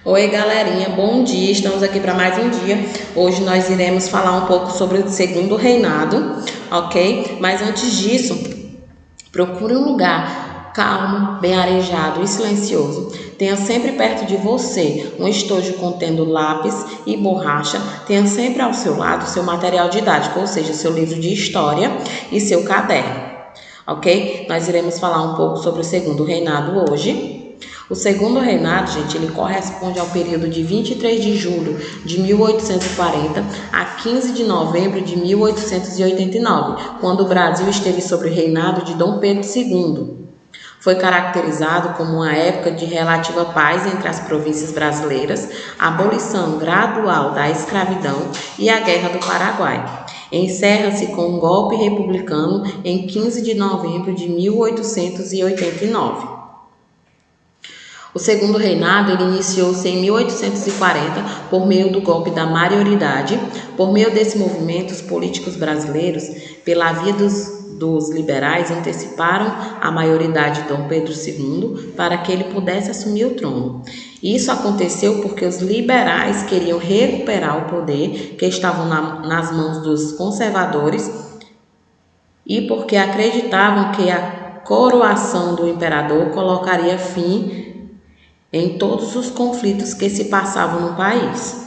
Oi, galerinha, bom dia. Estamos aqui para mais um dia. Hoje nós iremos falar um pouco sobre o segundo reinado, ok? Mas antes disso, procure um lugar calmo, bem arejado e silencioso. Tenha sempre perto de você um estojo contendo lápis e borracha. Tenha sempre ao seu lado seu material didático, ou seja, seu livro de história e seu caderno, ok? Nós iremos falar um pouco sobre o segundo reinado hoje. O segundo reinado, gente, ele corresponde ao período de 23 de julho de 1840 a 15 de novembro de 1889, quando o Brasil esteve sob o reinado de Dom Pedro II. Foi caracterizado como uma época de relativa paz entre as províncias brasileiras, a abolição gradual da escravidão e a Guerra do Paraguai. Encerra-se com um golpe republicano em 15 de novembro de 1889. O segundo reinado ele iniciou-se em 1840 por meio do golpe da maioridade. Por meio desse movimento, os políticos brasileiros, pela via dos liberais, anteciparam a maioridade de Dom Pedro II para que ele pudesse assumir o trono. Isso aconteceu porque os liberais queriam recuperar o poder que estava nas mãos dos conservadores e porque acreditavam que a coroação do imperador colocaria fim em todos os conflitos que se passavam no país.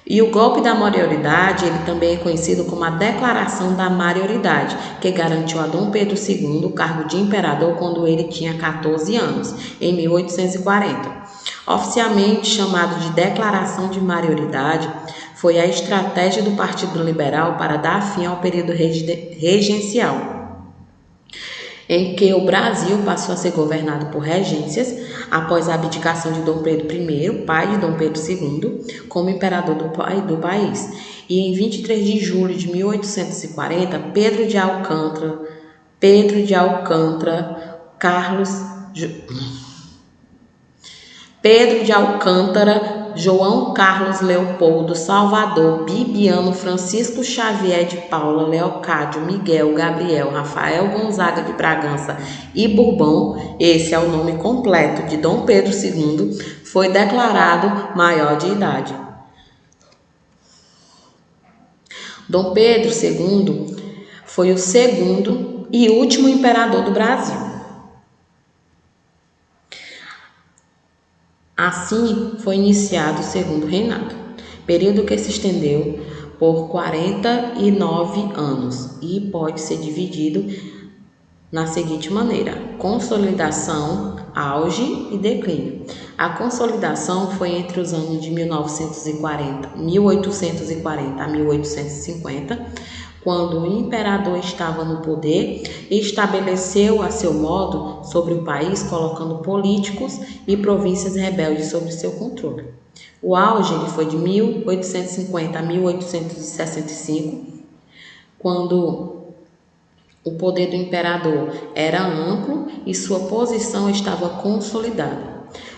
E o golpe da maioridade, ele também é conhecido como a Declaração da Maioridade, que garantiu a Dom Pedro II o cargo de imperador quando ele tinha 14 anos, em 1840. Oficialmente chamado de Declaração de Maioridade, foi a estratégia do Partido Liberal para dar fim ao período regencial, em que o Brasil passou a ser governado por regências após a abdicação de Dom Pedro I, pai de Dom Pedro II, como imperador do país. E em 23 de julho de 1840, Pedro de Alcântara, João Carlos Leopoldo, Salvador, Bibiano, Francisco Xavier de Paula, Leocádio, Miguel, Gabriel, Rafael Gonzaga de Bragança e Bourbon, esse é o nome completo de Dom Pedro II, foi declarado maior de idade. Dom Pedro II foi o segundo e último imperador do Brasil. Assim foi iniciado o segundo reinado, período que se estendeu por 49 anos e pode ser dividido na seguinte maneira: consolidação, auge e declínio. A consolidação foi entre os anos de 1840 a 1850, quando o imperador estava no poder e estabeleceu a seu modo sobre o país, colocando políticos e províncias rebeldes sob seu controle. O auge ele foi de 1850 a 1865, quando o poder do imperador era amplo e sua posição estava consolidada.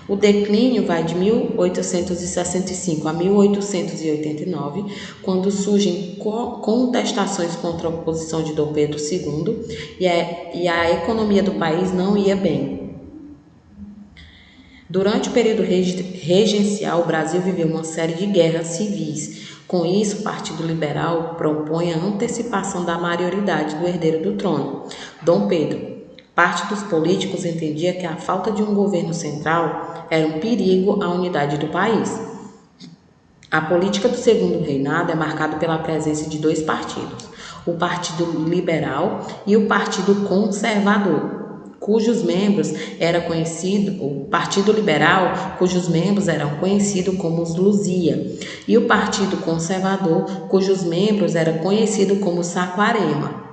O declínio vai de 1865 a 1889, quando surgem contestações contra a oposição de Dom Pedro II e a economia do país não ia bem. Durante o período regencial, o Brasil viveu uma série de guerras civis. Com isso, o Partido Liberal propõe a antecipação da maioridade do herdeiro do trono, Dom Pedro. Parte dos políticos entendia que a falta de um governo central era um perigo à unidade do país. A política do segundo reinado é marcada pela presença de dois partidos, o Partido Liberal e o Partido Conservador, cujos membros eram conhecidos, o Partido Liberal, cujos membros eram conhecidos como os Luzia, e o Partido Conservador, cujos membros eram conhecidos como Saquarema.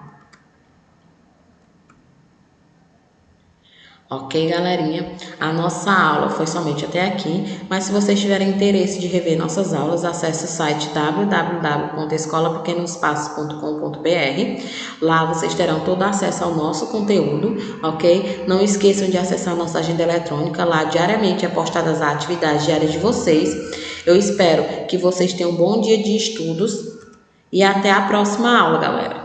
Ok, galerinha? A nossa aula foi somente até aqui, mas se vocês tiverem interesse de rever nossas aulas, acesse o site www.escolapequenospassos.com.br. Lá vocês terão todo acesso ao nosso conteúdo, ok? Não esqueçam de acessar a nossa agenda eletrônica, lá diariamente é postadas as atividades diárias de vocês. Eu espero que vocês tenham um bom dia de estudos e até a próxima aula, galera!